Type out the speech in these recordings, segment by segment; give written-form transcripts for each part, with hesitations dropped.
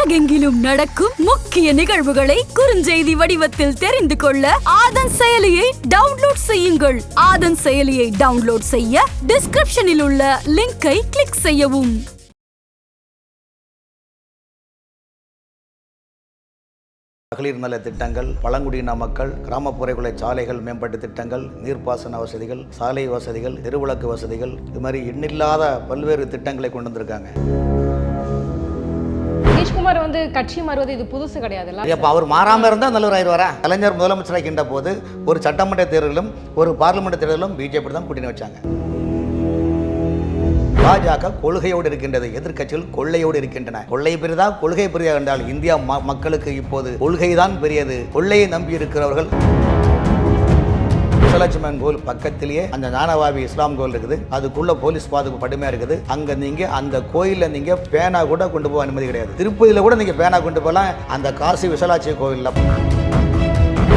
உலகெங்கிலும் நடக்கும் முக்கிய நிகழ்வுகளை குறுஞ்செய்தி வடிவத்தில் தெரிந்து கொள்ள ஆதன் செயலியை டவுன்லோட் செய்யுங்கள். ஆதன் செயலியை டவுன்லோட் செய்ய டிஸ்கிரிப்ஷனில் உள்ள லிங்கை கிளிக் செய்யவும். மகளிர் நல திட்டங்கள், பழங்குடியின மக்கள், கிராமப்புற சாலைகள் மேம்பாட்டு திட்டங்கள், நீர்ப்பாசன வசதிகள், சாலை வசதிகள், தெருவிளக்கு வசதிகள், இது மாதிரி எண்ணில்லாத பல்வேறு திட்டங்களை கொண்டு வந்திருக்காங்க. நிதிஷ்குமார் கட்சி மாறுவது இது புதுசு கிடையாது. அப்ப அவர் மாறாம இருந்தா நல்லவராயிருவாரா? கலைஞர் முதலமைச்சராகின்ற போது ஒரு சட்டமன்ற தேர்தலும் ஒரு பார்லிமெண்ட் தேர்தலும் பிஜேபி தான் கூட்டணி வச்சாங்க. பாஜக கொள்கையோடு இருக்கின்றது, எதிர்க்கட்சிகள் கொள்ளையோடு இருக்கின்றன. கொள்ளை பெரிதா கொள்கை பெரிதா என்றால் இந்தியா மக்களுக்கு இப்போது கொள்கைதான் பெரியது. கொள்ளையை நம்பி இருக்கிறவர்கள். விசலட்சுமன் கோவில் பக்கத்திலேயே அந்த ஞானவாபி இஸ்லாம் கோவில் இருக்குது. அதுக்குள்ள போலீஸ் பாதுகாப்பு கடுமையா இருக்குது. அங்க நீங்க அந்த கோயில்ல நீங்க பேனா கூட கொண்டு போக அனுமதி கிடையாது. திருப்பதியில கூட நீங்க பேனா கொண்டு போகலாம். அந்த காசி விசலாட்சி கோவில்ல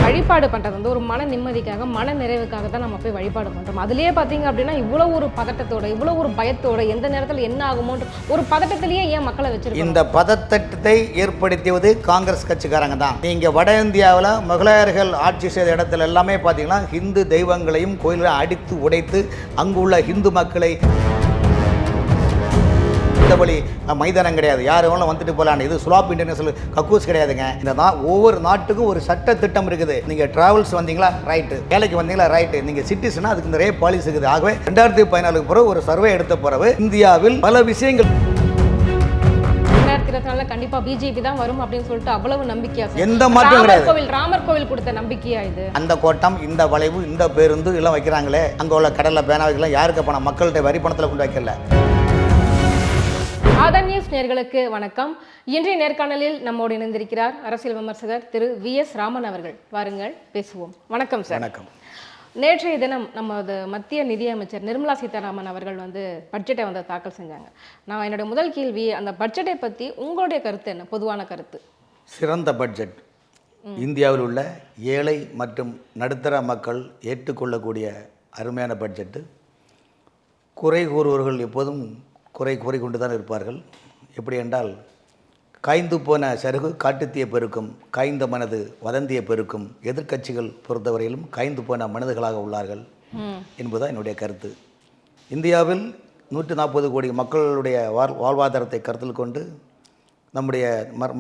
வழிபாடு பண்றது ஒரு மன நிம்மதிக்காக, மன நிறைவுக்காக தான் நம்ம போய் வழிபாடு பண்றோம். அதுலயே பாத்தீங்க அப்படின்னா இவ்வளவு ஒரு பதட்டத்தோட, இவ்வளவு ஒரு பயத்தோட, எந்த நேரத்தில் என்ன ஆகுமோன்ற ஒரு பதட்டத்திலேயே ஏன் மக்களை வச்சிருக்கோம்? இந்த பதட்டத்தை ஏற்படுத்தியது காங்கிரஸ் கட்சிக்காரங்க தான். நீங்க வட இந்தியாவில் முகலாயர்கள் ஆட்சி செய்த இடத்துல எல்லாமே பார்த்தீங்கன்னா ஹிந்து தெய்வங்களையும் கோயில்களை அடித்து உடைத்து அங்குள்ள ஹிந்து மக்களை வழி மைதானம் கிடையாது, யார் வேணாலும் வந்துட்டு போகலான்னு. இது சுலாப் இன்டர்நேஷனல் கக்கூஸ் கிடையாதுங்க. இந்த ஒவ்வொரு நாட்டுக்கும் ஒரு சட்ட திட்டம் இருக்குது. நீங்க டிராவல்ஸ் வந்தீங்களா ரைட்டு, வேலைக்கு வந்தீங்களா ரைட்டு, நீங்க சிட்டிசனா அதுக்கு நிறைய பாலிசி இருக்குது. ஆகவே 2014 பிறகு ஒரு சர்வே எடுத்த பிறகு இந்தியாவில் பல விஷயங்கள் 2024 கண்டிப்பா பிஜேபி தான் வரும் அப்படின்னு சொல்லிட்டு அவ்வளவு நம்பிக்கையா, எந்த மாற்றம் கிடையாது. ராமர் கோவில் கொடுத்த நம்பிக்கையா இது? அந்த கோட்டம், இந்த வளைவு, இந்த பேருந்து எல்லாம் வைக்கிறாங்களே, அங்க உள்ள கடல்ல பேனா வைக்கலாம். யாருக்கு பணம்? மக்கள்கிட்ட வரி பணத்தில் கொண்டு வைக்கல. ஆதன் நியூஸ் நேயர்களுக்கு வணக்கம். இன்றைய நேர்காணலில் நம்மோடு இணைந்திருக்கிறார் அரசியல் விமர்சகர் திரு VS ராமன் அவர்கள். வாருங்கள் பேசுவோம். வணக்கம் சார். வணக்கம். நேற்றைய தினம் நமது மத்திய நிதியமைச்சர் நிர்மலா சீதாராமன் அவர்கள் பட்ஜெட்டை தாக்கல் செஞ்சாங்க. நான் என்னுடைய முதல் கேள்வி, அந்த பட்ஜெட்டை பற்றி உங்களுடைய கருத்து என்ன, பொதுவான கருத்து? சிறந்த பட்ஜெட். இந்தியாவில் உள்ள ஏழை மற்றும் நடுத்தர மக்கள் ஏற்றுக்கொள்ளக்கூடிய அருமையான பட்ஜெட்டு. குறை கூறுவர்கள் எப்போதும் குறை கூறிக்கொண்டு தான் இருப்பார்கள். எப்படி என்றால், காய்ந்து போன சருகு காட்டுத்தீய பெருக்கும், காய்ந்த மனது வதந்திய பெருக்கும். எதிர்க்கட்சிகள் பொறுத்தவரையிலும் காய்ந்து போன மனிதர்களாக உள்ளார்கள் என்பதுதான் என்னுடைய கருத்து. இந்தியாவில் 140 கோடி மக்களுடைய வாழ்வாதாரத்தை கருத்தில் கொண்டு நம்முடைய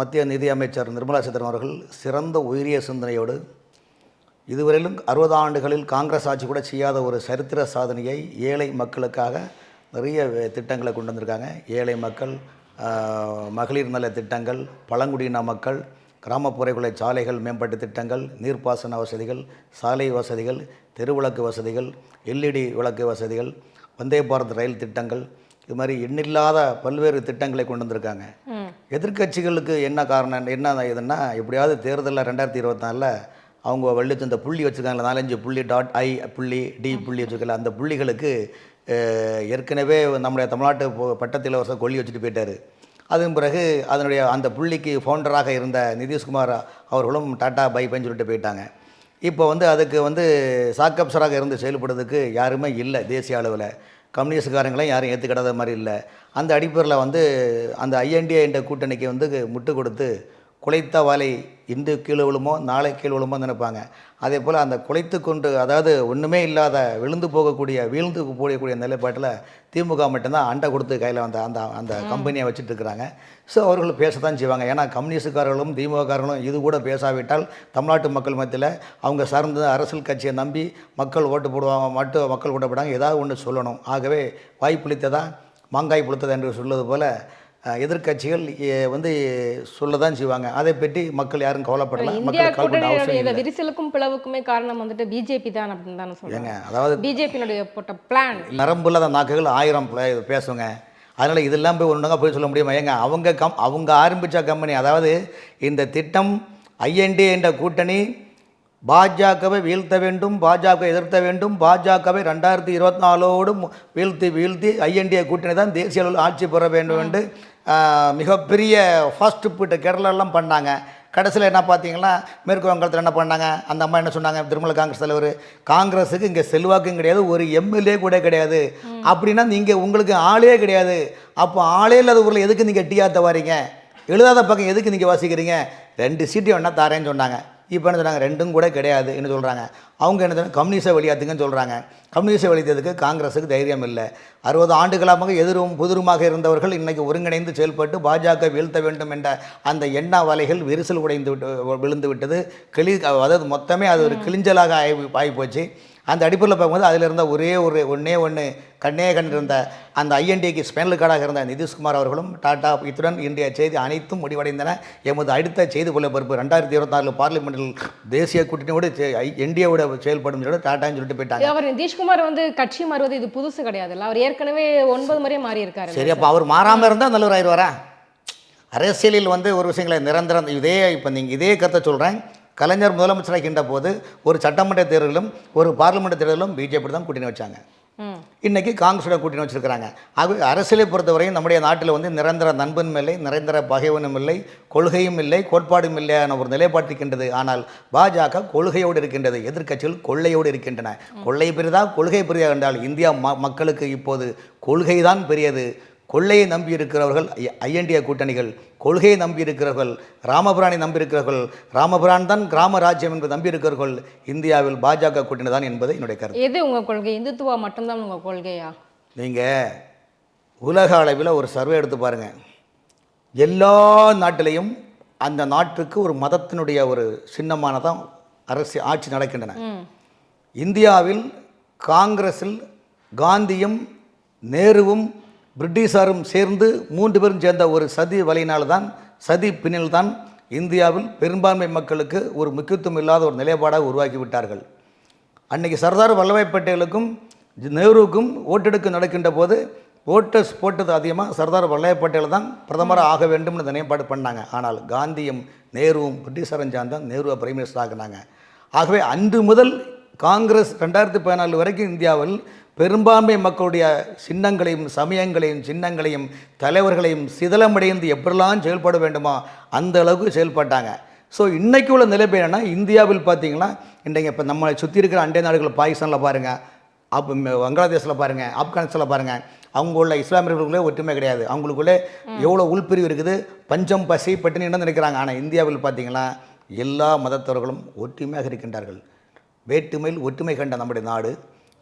மத்திய நிதியமைச்சர் நிர்மலா சீதாராமன் அவர்கள் சிறந்த உயரிய சிந்தனையோடு இதுவரையிலும் 60 ஆண்டுகளில் காங்கிரஸ் ஆட்சி கூட செய்யாத ஒரு சரித்திர சாதனையை ஏழை மக்களுக்காக நிறைய திட்டங்களை கொண்டு வந்திருக்காங்க. ஏழை மக்கள், மகளிர் நல திட்டங்கள், பழங்குடியின மக்கள், கிராமப்புற சாலைகள் மேம்பாட்டு திட்டங்கள், நீர்ப்பாசன வசதிகள், சாலை வசதிகள், தெருவிளக்கு வசதிகள், LED விளக்கு வசதிகள், வந்தே பாரத் ரயில் திட்டங்கள், இது மாதிரி எண்ணில்லாத பல்வேறு திட்டங்களை கொண்டு வந்திருக்காங்க. எதிர்க்கட்சிகளுக்கு என்ன காரணம், என்ன இதுன்னா, எப்படியாவது தேர்தலில் 2024 அவங்க வள்ளிச்சு இந்த புள்ளி வச்சுருக்காங்களா, 4-5 புள்ளி .I புள்ளி D புள்ளி வச்சுருக்கல, அந்த புள்ளிகளுக்கு ஏற்கனவே நம்முடைய தமிழ்நாட்டு பட்டத்தில் வருஷம் கொல்லி வச்சுட்டு போயிட்டார். அதன் பிறகு அதனுடைய அந்த புள்ளிக்கு ஃபவுண்டராக இருந்த நிதிஷ்குமார் அவர்களும் டாட்டா பை பைன்னு சொல்லிட்டு போயிட்டாங்க. இப்போ அதுக்கு சாக்கப்சராக இருந்து செயல்படுறதுக்கு யாருமே இல்லை. தேசிய அளவில் கம்யூனிஸ்ட்காரங்களையும் யாரும் ஏற்றுக்கிடாத மாதிரி இல்லை. அந்த அடிப்படையில் அந்த INDA என்ற கூட்டணிக்கு முட்டு கொடுத்து குலைத்த வாழை இன்று கீழே விழுமோ நாளை கீழே விழுமோ நினைப்பாங்க. அதே போல் அந்த குலைத்து கொண்டு, அதாவது ஒன்றுமே இல்லாத வீழ்ந்து போகக்கூடிய நிலைப்பாட்டில் திமுக மட்டும்தான் அண்டை கொடுத்து கையில் அந்த கம்பெனியை வச்சுட்டு இருக்கிறாங்க. ஸோ அவர்கள் பேசத்தான் செய்வாங்க. ஏன்னா கம்யூனிஸ்டுக்காரர்களும் திமுககாரர்களும் இது கூட பேசாவிட்டால் தமிழ்நாட்டு மக்கள் மத்தியில் அவங்க சார்ந்த அரசியல் கட்சியை நம்பி மக்கள் ஓட்டு போடுவாங்க, மக்கள் ஓட்ட போடாங்க. ஏதாவது ஒன்று சொல்லணும். ஆகவே வாய் புளித்ததான் மாங்காய் புளித்ததா என்று சொல்வது போல் எதிர்க்கட்சிகள் சொல்லதான் செய்வாங்க. அதை பற்றி மக்கள் யாரும் கவலைப்படல. மக்கள் விரிசலுக்கும் பிளவுக்குமே காரணம் பிஜேபி தான் அப்படின்னு தானே சொல்லுவாங்க. அதாவது பிஜேபியினுடைய போட்ட பிளான் நரம்புல நாக்குகள் 1000 பேசுங்க. அதனால் இதெல்லாம் போய் ஒன்றுங்க போய் சொல்ல முடியுமா? ஏங்க அவங்க ஆரம்பித்த கம்பெனி, அதாவது இந்த திட்டம் INDA என்ற கூட்டணி பாஜகவை வீழ்த்த வேண்டும், பாஜக எதிர்த்த வேண்டும், பாஜகவை 2024 வீழ்த்தி INDA கூட்டணி தான் தேசிய அளவில் ஆட்சி பெற வேண்டும் என்று மிகப்பெரிய ஃபாஸ்ட் ஃபுட்டு கேரளாலாம் பண்ணாங்க. கடைசியில் என்ன பார்த்தீங்கன்னா, மேற்கு வங்கத்தில் என்ன பண்ணாங்க, அந்த அம்மா என்ன சொன்னாங்க, திருமலை காங்கிரஸ் தலைவர், காங்கிரஸுக்கு இங்கே செல்வாக்கும் கிடையாது, ஒரு MLA கூட கிடையாது. அப்படின்னா நீங்கள் உங்களுக்கு ஆளே கிடையாது. அப்போ ஆளே இல்லாத ஊரில் எதுக்கு நீங்கள் டீ ஆற்ற வாரீங்க? எழுதாத பக்கம் எதுக்கு நீங்கள் வாசிக்கிறீங்க? 2 சீட்டு வேணா தாரேன்னு சொன்னாங்க. இப்போ என்ன சொன்னாங்க? 2ம் கூட கிடையாது என்ன சொல்கிறாங்க. அவங்க என்ன சொன்னாங்க? கம்யூனிஸ்டை வெளியாத்துங்கன்னு சொல்கிறாங்க. கம்யூனிஸ்டை வெளியதுக்கு காங்கிரஸுக்கு தைரியம் இல்லை. 60 ஆண்டுகளாக எதிரும் புதிருமாக இருந்தவர்கள் இன்றைக்கி ஒருங்கிணைந்து செயல்பட்டு பாஜக வீழ்த்த வேண்டும் என்ற அந்த எண்ண வலைகள் விரிசல் உடைந்து விழுந்து விட்டது. அதாவது மொத்தமே அது ஒரு கிளிஞ்சலாக ஆகிப்போச்சு. அந்த அடிப்படையில் பார்க்கும்போது அதில் இருந்த ஒன்றே ஒன்று கண்ணே இருந்த அந்த ஐஎன்டிக்கு ஸ்பெனல் கார்டாக இருந்த நிதிஷ்குமார் அவர்களும் டாடா. இத்துடன் இன்றைய செய்தி அனைத்தும் முடிவடைந்தன. எமது அடுத்த செய்தி கொள்ளப்பருப்பு 2024 பார்லிமெண்டில் தேசிய கூட்டணியோடு என்டிஏவோட செயல்படும் சொல்லி டாட்டான்னு சொல்லிட்டு போயிட்டாங்க. அவர் நிதிஷ்குமார் கட்சி மாறுவது இது புதுசு கிடையாதுல்ல, அவர் ஏற்கனவே 9 முறையே மாறி இருக்காரு. சரி, அப்போ அவர் மாறாமல் இருந்தால் நல்லவர் ஆயிடுவாரா? அரசியலில் ஒரு விஷயங்களை நிரந்தரம் இப்போ நீங்கள் இதே கருத்தை சொல்கிறேன். கலைஞர் முதலமைச்சராகின்ற போது ஒரு சட்டமன்ற தேர்தலும் ஒரு பார்லிமெண்ட் தேர்தலும் பிஜேபி தான் கூட்டணி வச்சாங்க. இன்றைக்கி காங்கிரஸோட கூட்டணி வச்சுருக்கிறாங்க. ஆகவே அரசியலை பொறுத்தவரையும் நம்முடைய நாட்டில் நிரந்தர நண்பனும் இல்லை, நிரந்தர பகைவனும் இல்லை, கொள்கையும் இல்லை, கோட்பாடும் இல்லையான ஒரு நிலைப்பாடு இருக்கின்றது. ஆனால் பாஜக கொள்கையோடு இருக்கின்றது, எதிர்க்கட்சிகள் கொள்ளையோடு இருக்கின்றன. கொள்ளை பெரிதா கொள்கை பெரிதா என்றால் இந்தியா மக்களுக்கு இப்போது கொள்கை தான் பெரியது. கொள்ளையை நம்பி இருக்கிறவர்கள் ஐஎன்டிஏ கூட்டணிகள், கொள்கையை நம்பி இருக்கிறவர்கள், ராமபுரானை நம்பியிருக்கிறவர்கள், ராமபுரான் தான் கிராம ராஜ்யம் என்று நம்பியிருக்கிறவர்கள் இந்தியாவில் பாஜக கூட்டணி தான் என்பது என்னுடைய கருத்து. எது உங்கள் கொள்கை? இந்துத்துவா மட்டும்தான் உங்கள் கொள்கையா? நீங்கள் உலக அளவில் ஒரு சர்வே எடுத்து பாருங்கள். எல்லா நாட்டிலையும் அந்த நாட்டுக்கு ஒரு மதத்தினுடைய ஒரு சின்னமானதான் அரசு ஆட்சி நடக்கின்றன. இந்தியாவில் காங்கிரஸில் காந்தியும் நேருவும் பிரிட்டிஷாரும் சேர்ந்து 3 பேரும் சேர்ந்த ஒரு சதி வலையினால்தான், சதி பின்னில்தான் இந்தியாவில் பெரும்பான்மை மக்களுக்கு ஒரு முக்கியத்துவம் இல்லாத ஒரு நிலைப்பாடாக உருவாக்கி விட்டார்கள். அன்றைக்கி சர்தார் வல்லபாய் பட்டேலுக்கும் நேருவுக்கும் ஓட்டெடுக்க நடக்கின்ற போது ஓட்டர்ஸ் போட்டது அதிகமாக சர்தார் வல்லபாய் பட்டேல் தான் பிரதமராக ஆக வேண்டும்னு நிலைப்பாடு பண்ணாங்க. ஆனால் காந்தியும் நேருவும் பிரிட்டிஷாரும் சேர்ந்தான் நேருவை பிரைம் மினிஸ்டர் ஆகினாங்க. ஆகவே அன்று முதல் காங்கிரஸ் 2014 வரைக்கும் இந்தியாவில் பெரும்பான்மை மக்களுடைய சின்னங்களையும் சமயங்களையும் சின்னங்களையும் தலைவர்களையும் சிதலமடைந்து எப்படிலாம் செயல்பட வேண்டுமோ அந்த அளவுக்கு செயல்பட்டாங்க. ஸோ இன்றைக்கு உள்ள நிலைமை என்னென்னா, இந்தியாவில் பார்த்திங்கன்னா இன்றைக்கு இப்போ நம்மளை சுற்றி இருக்கிற அண்டை நாடுகள் பாகிஸ்தானில் பாருங்கள், வங்காளதேசில் பாருங்கள், ஆப்கானிஸ்தானில் பாருங்கள், அவங்க உள்ள இஸ்லாமியர்களுக்குள்ளே ஒற்றுமை கிடையாது. அவங்களுக்குள்ளே எவ்வளோ உள்பிரிவு இருக்குது, பஞ்சம் பசி பட்டினி என்ன நினைக்கிறாங்க. ஆனால் இந்தியாவில் பார்த்திங்கன்னா எல்லா மதத்தவர்களும் ஒற்றுமையாக இருக்கின்றார்கள். வேற்றுமையில் ஒற்றுமை கண்ட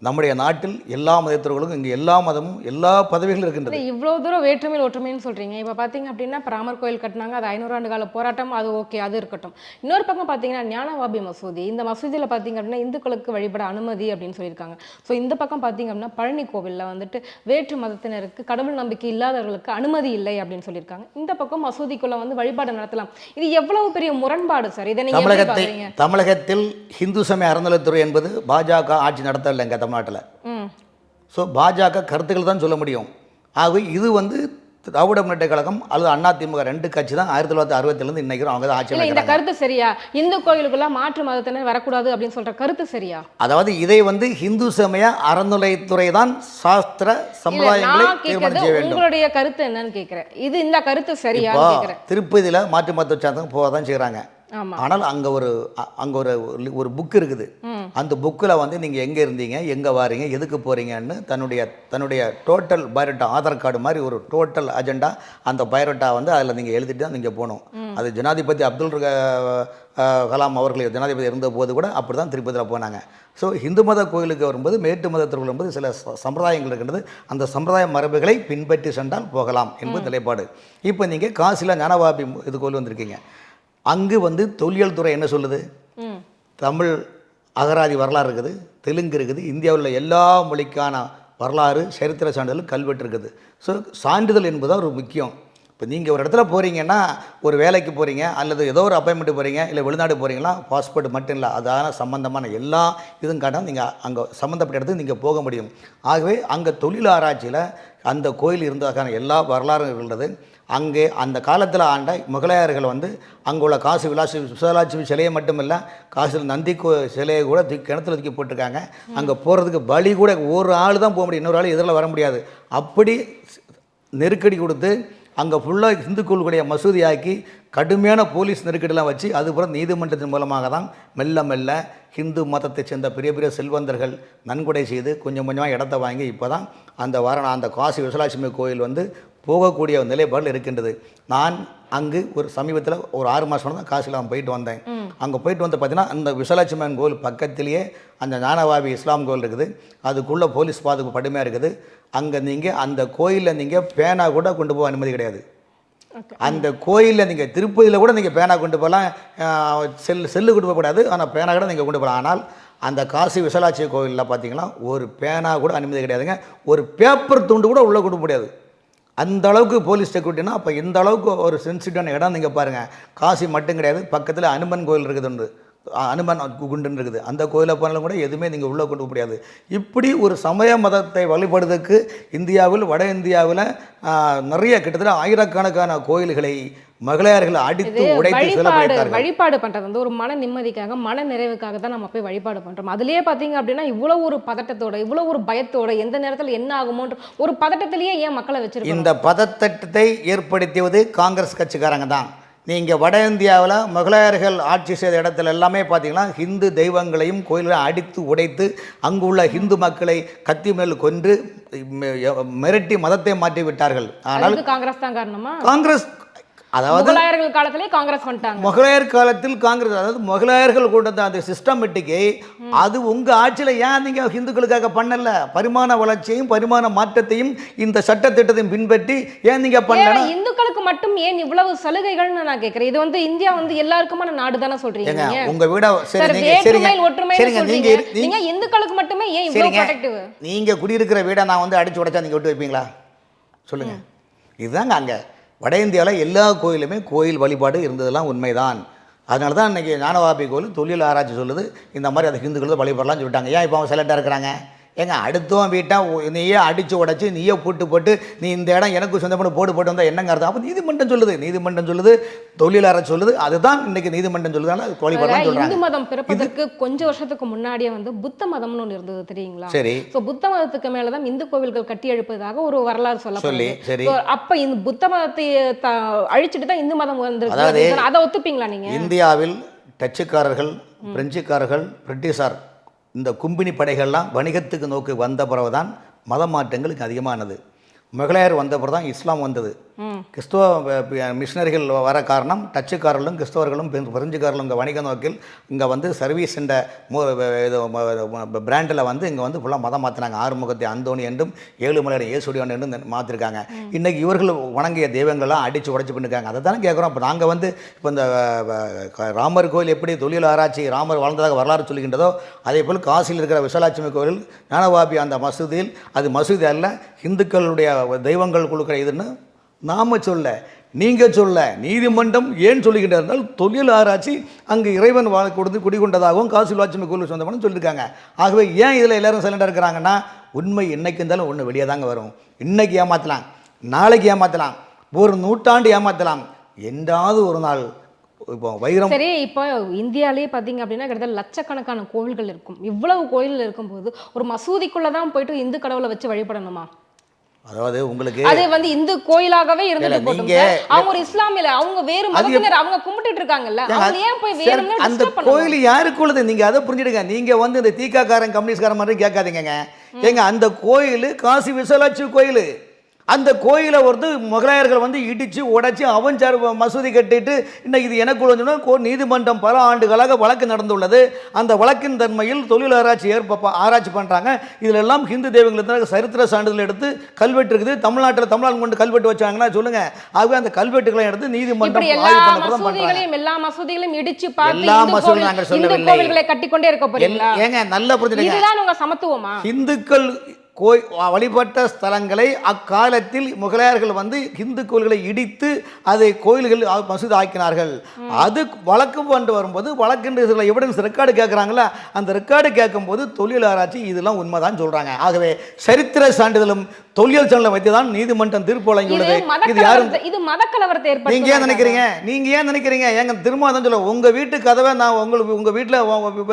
நம்முடைய நாட்டில் எல்லா மதத்தவர்களும் இங்கே எல்லா மதமும் எல்லா பதவிகளும் இருக்கின்றது. இவ்வளோ தூரம் வேற்றுமையில் ஒற்றுமைன்னு சொல்கிறீங்க. இப்போ பார்த்தீங்க அப்படின்னா ராமர் கோயில் கட்டினாங்க, அது 500 ஆண்டு கால போராட்டம், அது ஓகே, அது இருக்கட்டும். இன்னொரு பக்கம் பார்த்தீங்கன்னா ஞானவாபி மசூதி, இந்த மசூதியில் பார்த்தீங்க அப்படின்னா இந்துக்களுக்கு வழிபட அனுமதி அப்படின்னு சொல்லியிருக்காங்க. ஸோ இந்த பக்கம் பார்த்தீங்க அப்படின்னா பழனி கோவிலில் வேற்று மதத்தினருக்கு, கடவுள் நம்பிக்கை இல்லாதவர்களுக்கு அனுமதி இல்லை அப்படின்னு சொல்லியிருக்காங்க. இந்த பக்கம் மசூதிக்குள்ள வழிபாடு நடத்தலாம். இது எவ்வளவு பெரிய முரண்பாடு சார்? இதை நீங்கள் தமிழகத்தில் இந்து சமய அறநிலையத்துறை என்பது பாஜக ஆட்சி நடத்தலைங்க தமிழ்நாட்டில். ஸோ பாஜக கருத்துக்கள் தான் சொல்ல முடியும். ஆகவே இது திராவிட முன்னேற்ற கழகம் அல்லது அதிமுக 2 கட்சி தான் 1967 இன்னைக்கு அவங்க தான் ஆட்சி. இந்த கருத்து சரியா? இந்து கோயிலுக்குள்ள மாற்று மதத்தினர் வரக்கூடாது அப்படின்னு சொல்ற கருத்து சரியா? அதாவது இதை இந்து சமய அறநிலையத்துறை தான் சாஸ்திர சம்பிரதாயங்களை தீர்மானம் செய்ய வேண்டும். உங்களுடைய கருத்து என்னன்னு கேட்கிறேன். இது இந்த கருத்து சரியா கேட்கிறேன். திருப்பதியில் மாற்று மதத்தை சார்ந்தவங்க போக தான் செய்கிறாங்க. ஆனால் அங்கே ஒரு புக் இருக்குது. அந்த புக்கில் நீங்கள் எங்கே இருந்தீங்க, எங்கே வாரீங்க, எதுக்கு போகிறீங்கன்னு தன்னுடைய டோட்டல் பயோடேட்டா, ஆதார் கார்டு மாதிரி ஒரு டோட்டல் அஜெண்டா, அந்த பயோடேட்டா அதில் நீங்கள் எழுதிட்டு தான் நீங்கள் போகணும். அது ஜனாதிபதி அப்துல் கலாம் அவர்கள் ஜனாதிபதி இருந்தபோது கூட அப்படி தான் திருப்பதியில் போனாங்க. ஸோ இந்து மத கோயிலுக்கு வரும்போது மேட்டு மதத்திற்கு வரும்போது சில சம்பிரதாயங்கள் இருக்கின்றது. அந்த சம்பிரதாய மரபுகளை பின்பற்றி சென்றால் போகலாம் என்பது நிலைப்பாடு. இப்போ நீங்கள் காசியில் ஞானவாபி இது கோயில் வந்திருக்கீங்க. அங்கு தொல்லியல் துறை என்ன சொல்லுது? தமிழ் அகராதி வரலாறு இருக்குது, தெலுங்கு இருக்குது, இந்தியாவில் உள்ள எல்லா மொழிக்கான வரலாறு, சரித்திர சான்றிதழ், கல்வெட்டு இருக்குது. ஸோ சான்றிதழ் என்பது ஒரு முக்கியம். இப்போ நீங்கள் ஒரு இடத்துல போகிறீங்கன்னா, ஒரு வேலைக்கு போகிறீங்க அல்லது ஏதோ ஒரு அப்பாயின்மெண்ட் போகிறீங்க, இல்லை வெளிநாடு போகிறீங்களா, பாஸ்போர்ட் மட்டும் இல்லை, அதான சம்பந்தமான எல்லா இதுவும் காட்டால் நீங்கள் அங்கே சம்மந்தப்பட்ட இடத்துக்கு நீங்கள் போக முடியும். ஆகவே அங்கே தொழில் ஆராய்ச்சியில் அந்த கோயில் இருந்ததுக்கான எல்லா வரலாறும் இருந்தது. அங்கே அந்த காலத்தில் ஆண்ட முகலாயர்கள் அங்கே உள்ள காசி விசாலாட்சி சிலையை மட்டும் இல்லை, காசில் நந்தி சிலையை கூட கிணத்துல தூக்கி போட்டிருக்காங்க. அங்கே போகிறதுக்கு பலி கூட ஒரு ஆள் தான் போக முடியும், இன்னொரு ஆள் எதிரில் வர முடியாது. அப்படி நெருக்கடி கொடுத்து அங்கே ஃபுல்லாக இந்துக்களுடைய மசூதியாக்கி கடுமையான போலீஸ் நெருக்கடிலாம் வச்சு அதுபுறம் நீதிமன்றத்தின் மூலமாக தான் மெல்ல மெல்ல ஹிந்து மதத்தை சேர்ந்த பெரிய பெரிய செல்வந்தர்கள் நன்கொடை செய்து கொஞ்சம் கொஞ்சமாக இடத்த வாங்கி இப்போ தான் அந்த காசி விசாலாட்சுமி கோயில் போகக்கூடிய நிலைப்பாடில் இருக்கின்றது. நான் அங்கு ஒரு சமீபத்தில் ஒரு 6 மாதம் தான் காசிலாம் போயிட்டு வந்தேன். அங்கே போயிட்டு வந்து பார்த்தீங்கன்னா அந்த விசாலாட்சிமன் கோவில் பக்கத்திலேயே அந்த ஞானவாபி இஸ்லாம் கோவில் இருக்குது. அதுக்குள்ளே போலீஸ் பாதுகாப்பு கடுமையாக இருக்குது. அங்கே நீங்கள் அந்த கோயிலில் நீங்கள் பேனா கூட கொண்டு போக அனுமதி கிடையாது. அந்த கோயிலில் நீங்கள் திருப்பதியில் கூட நீங்கள் பேனா கொண்டு போகலாம், செல்லு கொண்டு போகக்கூடாது. ஆனால் பேனா கூட நீங்கள் கொண்டு போகலாம். ஆனால் அந்த காசி விசாலாட்சி கோவிலில் பார்த்தீங்கன்னா ஒரு பேனா கூட அனுமதி கிடையாதுங்க. ஒரு பேப்பர் துண்டு கூட உள்ளே கொண்டு முடியாது. அந்த அளவுக்கு போலீஸ் செக்யூரிட்டினா அப்போ இந்த அளவுக்கு ஒரு சென்சிட்டிவான இடம். நீங்கள் பாருங்கள், காசி மட்டும் கிடையாது, பக்கத்தில் அனுமன் கோயில் இருக்குது, அனுமன் குண்டுன்னு இருக்குது. அந்த கோயிலை போனாலும் கூட எதுவுமே நீங்கள் உள்ளே கொண்டு முடியாது. இப்படி ஒரு சமய மதத்தை வழிபடுறதுக்கு இந்தியாவில், வட இந்தியாவில் நிறைய கிட்டத்தட்ட ஆயிரக்கணக்கான கோயில்களை மகளிர்கள் அடித்து உடைத்து வழிபாடு பண்றது வந்து ஒரு மன நிம்மதிக்காக, மன நிறைவுக்காக தான் நம்ம போய் வழிபாடு பண்றோம். அதுலயே பாத்தீங்க அப்படின்னா இவ்வளவு ஒரு பதட்டத்தோட, இவ்வளவு ஒரு பயத்தோட, எந்த நேரத்தில் என்ன ஆகுமோன்ற ஒரு பதட்டத்திலேயே ஏன் மக்களை வச்சிருக்கோம்? இந்த பதட்டத்தை ஏற்படுத்தியது காங்கிரஸ் கட்சிக்காரங்க தான். நீங்கள் வட இந்தியாவில் முகலாயர்கள் ஆட்சி செய்த இடத்துல எல்லாமே பார்த்தீங்கன்னா ஹிந்து தெய்வங்களையும் கோயில்களை அடித்து உடைத்து அங்குள்ள ஹிந்து மக்களை கத்தி மேல் கொன்று மிரட்டி மதத்தை மாற்றி விட்டார்கள். ஆனால் காங்கிரஸ் தான் காரணமா? காங்கிரஸ், அதாவது முகலாயர்கள் காலத்திலே காங்கிரஸ் வந்துட்டாங்க. முகலாயர் காலத்தில் காங்கிரஸ், அதாவது முகலாயர்கள் கொண்ட அந்த சிஸ்டமேட்டிக்கை அது உங்க ஆட்சியில் ஏன் நீங்க ஹிந்துக்களுக்காக பண்ணல? பரிமாண வளர்ச்சியையும் பரிமாண மாற்றத்தையும் இந்த சட்டத்திட்டத்தையும் பின்பற்றி ஏன் நீங்க பண்ணல? இந்துக்களுக்கு மட்டும் ஏன் இவ்வளவு சலுகைகள்னு நான் கேட்கிறேன். இது வந்து இந்தியா வந்து எல்லாருக்குமான நாடு தானே சொல்றீங்க. உங்க வீட நீங்க இந்துக்களுக்கு மட்டுமே ஏன் இவ்வளவு ப்ரொடெக்டிவ்? நீங்க குடியிருக்கிற வீட நான் வந்து அடிச்சு உடைச்சா நீங்க விட்டு வைப்பீங்களா? சொல்லுங்க. இதுதாங்க அங்க வட இந்தியாவில் எல்லா கோயிலுமே கோயில் வழிபாடு இருந்ததெல்லாம் உண்மைதான். அதனால தான் இன்றைக்கி ஞானவாபி கோயில் தொழில் ஆராய்ச்சி சொல்லுது இந்த மாதிரி அதை ஹிந்துக்கள் வழிபடலாம்னு சொல்லிட்டாங்க. ஏன் இப்போ அவங்க சைலண்டாக இருக்கிறாங்க? ஏங்க அடுத்தவன் வீட்டை நீயே அடித்து உடச்சி நீயே போட்டு நீ இந்த இடம் எனக்கு சொந்தப்பட்டு போட்டு வந்தால் என்னங்க அர்த்தம்? அப்போ நீதிமன்றம் சொல்லுது, தொழிலாளர் சொல்லுது, அதுதான் இன்னைக்கு நீதிமன்றம் சொல்லுதால வழிபடலாம் சொல்றாங்க. இந்து மதம் பிறப்பதற்கு கொஞ்சம் வருஷத்துக்கு முன்னாடியே வந்து புத்த மதம்னு ஒன்று இருந்தது தெரியுங்களா? சரி. ஸோ புத்த மதத்துக்கு மேலதான் இந்து கோவில்கள் கட்டி எழுப்பதாக ஒரு வரலாறு சொல்லி. சரி. அப்ப இந்த புத்த மதத்தை அழிச்சிட்டு தான் இந்து மதம் வந்து, அதை ஒத்துப்பீங்களா நீங்க? இந்தியாவில் டச்சுக்காரர்கள், பிரெஞ்சுக்காரர்கள், பிரிட்டிஷார் இந்த கும்பினி படைகள்லாம் வணிகத்துக்கு நோக்கி வந்த பிறகு தான் மத மாற்றங்களுக்கு அதிகமானது. முகலாயர் வந்த பிறகு தான் இஸ்லாம் வந்தது. கிறிஸ்துவ மிஷினரிகள் வர காரணம் டச்சுக்காரர்களும் கிறிஸ்தவர்களும் பிரெஞ்சுக்காரர்களும் இங்கே வணிக நோக்கில் இங்கே வந்து சர்வீஸ் என்ற பிராண்டில் வந்து இங்கே வந்து ஃபுல்லாக மதம் மாற்றினாங்க. ஆறுமுகத்தை அந்தோணி என்றும் ஏழுமலையார் ஏசுடியான் என்றும் மாற்றிருக்காங்க. இன்றைக்கி இவர்கள் வணங்கிய தெய்வங்கள்லாம் அடித்து உடைச்சி பண்ணிருக்காங்க. அதை தானே கேட்குறோம். இப்போ நாங்கள் வந்து இப்போ இந்த ராமர் கோயில் எப்படி தொழில் ஆராய்ச்சி ராமர் வாழ்ந்ததாக வரலாறு சொல்லுகின்றதோ அதே போல் காசியில் இருக்கிற விசாலாட்சுமி கோயில் ஞானவாபி அந்த மசூதியில் அது மசூதி அல்ல, இந்துக்களுடைய தெய்வங்கள் கொடுக்குற இதுன்னு நாம சொல்ல, நீங்கள் சொல்ல, நீதிமன்றம் ஏன் சொல்லுகின்றால் தொழில் ஆராய்ச்சி அங்கு இறைவன் கொடுத்து குடிகொண்டதாகவும் காசி லட்சுமி கோயில் சொந்தமான சொல்லியிருக்காங்க. ஆகவே ஏன் இதில் எல்லாரும் சைலண்டாக இருக்கிறாங்கன்னா உண்மை என்னைக்கு இருந்தாலும் ஒன்று வெளியே தாங்க வரும். இன்னைக்கு ஏமாற்றலாம், நாளைக்கு ஏமாற்றலாம், ஒரு நூற்றாண்டு ஏமாற்றலாம், என்றாவது ஒரு நாள் இப்போ வைரம். சரி, இப்போ இந்தியாவிலேயே பார்த்தீங்க அப்படின்னா கிட்டத்தட்ட லட்சக்கணக்கான கோவில்கள் இருக்கும். இவ்வளவு கோயில் இருக்கும்போது ஒரு மசூதிக்குள்ளே தான் போயிட்டு இந்து கடவுளை வச்சு வழிபடணுமா? அதாவது உங்களுக்கு அது வந்து இந்து கோயிலாகவே இருந்துட்டு போட்டுங்க. அவங்க ஒரு இஸ்லாமியல, அவங்க வேறு மதத்தினர், அவங்க கும்பிட்டுட்டு இருக்காங்கல்ல, அவங்க ஏன் போய் வேறும்னு அந்த கோயில் யாருக்குள்ளது? நீங்க அதை புரிஞ்சிடுங்க. நீங்க வந்து இந்த தீக்காக்காரன் கம்யூனிஸ்ட்காரன் மாதிரி கேட்காதீங்க. ஏங்க அந்த கோயில் காசி விசாலாட்சி கோயில், அந்த கோயிலை வந்து முகலாயர்கள் வந்து இடித்து உடைச்சி அவஞ்சார் மசூதி கட்டிட்டு இன்னைக்கு இது எனக்கு நீதிமன்றம் பல ஆண்டுகளாக வழக்கு நடந்துள்ளது. அந்த வழக்கின் தன்மையில் தொழில் ஆராய்ச்சி ஆராய்ச்சி பண்ணுறாங்க. இதில் எல்லாம் ஹிந்து தெய்வங்களுக்கு சரித்திர சான்றிதழ் எடுத்து கல்வெட்டு இருக்குது. தமிழ்நாட்டில் தமிழ்நாடு கொண்டு கல்வெட்டு வச்சாங்கன்னா சொல்லுங்க. ஆகவே அந்த கல்வெட்டுகளை எடுத்து நீதிமன்றம் எல்லா மசூதிகளையும் இடிச்சு எல்லா மசூதிகளும் நாங்கள் சொல்லவில்லை, கட்டிக்கொண்டே இருக்க போறீங்களா? ஏங்க நல்ல புரிஞ்சுங்க, இதுதான் உங்க சமத்துவமா? இந்துக்கள் வழிபட்ட ஸ்தலங்களை அக்காலத்தில் முகலாயர்கள் வந்து இந்து கோயில்களை இடித்து அதை கோயில்கள் மசூதி ஆக்கினார்கள். அது வழக்கு கொண்டு வரும்போது வழக்கு எவிடன்ஸ் ரெக்கார்டு கேட்குறாங்களா, அந்த ரெக்கார்டு கேட்கும்போது தொழில் ஆராய்ச்சி இதெல்லாம் உண்மைதான் சொல்றாங்க. ஆகவே சரித்திர சான்றிதழும் தொழில் சான்றிதழ் வைத்து தான் நீதிமன்றம் தீர்ப்பு வழங்கியுள்ளது. இது யாரும் இது மதக்கலவரத்தை ஏற்படுத்தும். நீங்க ஏன் நினைக்கிறீங்க? நீங்க ஏன் நினைக்கிறீங்க? எங்க திரும்ப தான் சொல்ல, உங்க வீட்டு கதவை நான் உங்க வீட்டில்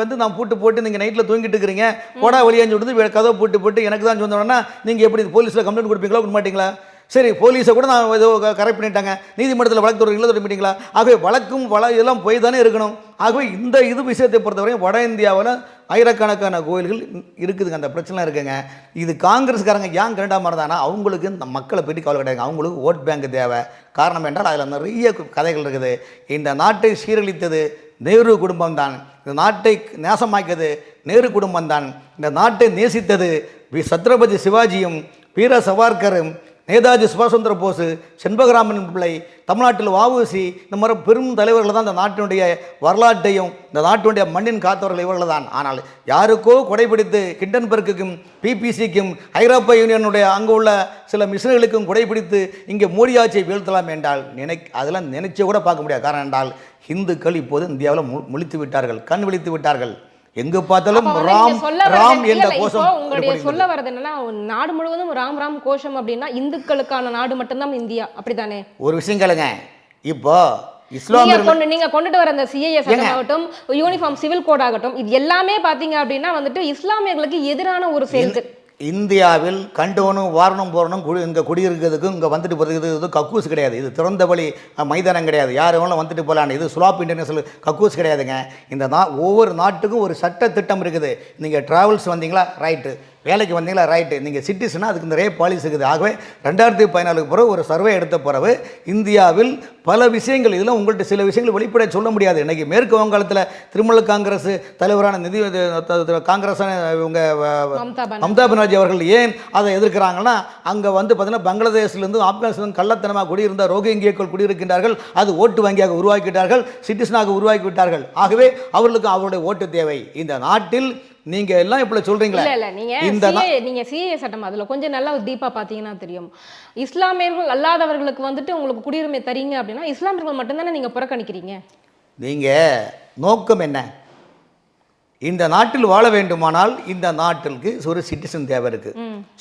வந்து நான் போட்டு நீங்க நைட்டில் தூங்கிட்டு இருக்கிறீங்க, போடா வெளியே சொல்லிட்டு கதவை போட்டு எனக்கு தான் சொன்னோன்னா நீங்க எப்படி போலீஸ்ல கம்ப்ளைண்ட் கொடுப்பீங்களா, கொடுக்க மாட்டீங்களா? சரி போலீஸை கூட நான் ஏதோ கரெக்ட் பண்ணிட்டாங்க, நீதிமன்றத்தில் வழக்கு தொடர்றீங்களா தொடங்கிட்டீங்களா? ஆகவே வழக்கும் இதெல்லாம் போய் தானே இருக்கணும். ஆகவே இந்த விஷயத்தை பொறுத்தவரையும் வட இந்தியாவில் ஆயிரக்கணக்கான கோயில்கள் இருக்குதுங்க, அந்த பிரச்சனை இருக்குங்க. இது காங்கிரஸ்காரங்க ஏன் கிரண்டாக இருந்தாங்கன்னா அவங்களுக்கு இந்த மக்களை பற்றி கவலை கிடையாது, அவங்களுக்கு ஓட் பேங்க் தேவை. காரணம் என்றால் அதில் நிறைய கதைகள் இருக்குது. இந்த நாட்டை சீரழித்தது நேரு குடும்பம் தான், இந்த நாட்டை நேசமாக்கியது நேரு குடும்பம் தான், இந்த நாட்டை நேசித்தது சத்ரபதி சிவாஜியும் வீர சவார்கரும் நேதாஜி சுபாஷ் சந்திர போஸ், செண்பகராமன் பிள்ளை, தமிழ்நாட்டில் வஉசி, இந்த மாதிரி பெரும் தலைவர்கள் தான் இந்த நாட்டினுடைய வரலாற்றையும் இந்த நாட்டினுடைய மண்ணின் காத்தவர்கள் இவர்கள் தான். ஆனால் யாருக்கோ கொடைபிடித்து கிண்டன்பர்க்குக்கும் பிபிசிக்கும் ஐரோப்பிய யூனியனுடைய அங்கே உள்ள சில மிஷினர்களுக்கும் கொடைபிடித்து இங்கே மோடி ஆட்சியை வீழ்த்தலாம் என்றால் அதெல்லாம் நினைச்சே கூட பார்க்க முடியாது. காரணம் என்றால் இந்துக்கள் இப்போது இந்தியாவில் முழித்து விட்டார்கள், கண் விழித்து விட்டார்கள். எங்கு பார்த்தாலும் ராம் ராம் என்ற கோஷம். உங்களுடைய சொல்ல வரது என்னன்னா நாடு முழுவதும் ராம் ராம் கோஷம் அப்படின்னா இந்துக்களுக்கான நாடு மட்டும்தான் இந்தியா, அப்படித்தானே? ஒரு விஷயம் கேளுங்க, இப்போ இஸ்லாமியர்கள் நீங்க கொண்டுட்டு வர அந்த சிஏஏ சட்டம் ஆகட்டும், யூனிஃபார்ம் சிவில் கோட் ஆகட்டும், இது எல்லாமே பாத்தீங்க அப்படின்னா வந்துட்டு இஸ்லாமியர்களுக்கு எதிரான ஒரு செயல். இந்தியாவில் கண்டோனும் வாரணும் போறணும் இங்கே குடியிருக்கிறதுக்கும் இங்கே வந்துட்டு போகிறதுக்கு கக்கூஸ் கிடையாது. இது திறந்த வழி மைதானம் கிடையாது, யார் வேணாலும் வந்துட்டு போகலான்னு. இது சுலாப் இன்டர்நேஷனல் கக்கூஸ் கிடையாதுங்க. இந்த ஒவ்வொரு நாட்டுக்கும் ஒரு சட்ட திட்டம் இருக்குது. நீங்கள் ட்ராவல்ஸ் வந்தீங்களா, ரைட்டு. வேலைக்கு வந்தீங்களா, ரைட்டு. நீங்கள் சிட்டிசனா அதுக்கு நிறைய பாலிசி இருக்குது. ஆகவே 2014 பிறகு ஒரு சர்வே எடுத்த பிறகு இந்தியாவில் பல விஷயங்கள், இதெல்லாம் உங்கள்கிட்ட சில விஷயங்கள் வெளிப்படைய சொல்ல முடியாது. இன்றைக்கி மேற்கு வங்காளத்தில் திரிணாமுல் காங்கிரஸ் தலைவரான காங்கிரஸ் இவங்க மம்தா பானர்ஜி அவர்கள் ஏன் அதை எதிர்க்கிறாங்கன்னா, அங்கே வந்து பார்த்தீங்கன்னா பங்களாதேஷ்லேருந்து ஆப்கானிஸ்தான் கள்ளத்தனமாக குடியிருந்த ரோஹிங்கியர்கள் குடியிருக்கின்றார்கள், அது ஓட்டு வங்கியாக உருவாக்கிட்டார்கள், சிட்டிசனாக உருவாக்கி விட்டார்கள். ஆகவே அவர்களுக்கு அவருடைய ஓட்டு தேவை. இந்த நாட்டில் நீங்க எல்லாம் இப்படி சொல்றீங்களா? இல்ல நீங்க சிஏஏ சட்டம் அதுல கொஞ்சம் நல்லா டீப்பா பாத்தீங்கன்னா தெரியும். இஸ்லாமியர்கள் அல்லாதவர்களுக்கு வந்துட்டு உங்களுக்கு குடியுரிமை தரீங்க அப்படின்னா இஸ்லாமியர்கள் மட்டும்தானே நீங்க புறக்கணிக்கிறீங்க. நீங்க நோக்கம் என்ன? இந்த நாட்டில் வாழ வேண்டுமானால் இந்த நாட்டிற்கு ஒரு சிட்டிசன் தேவை இருக்கு.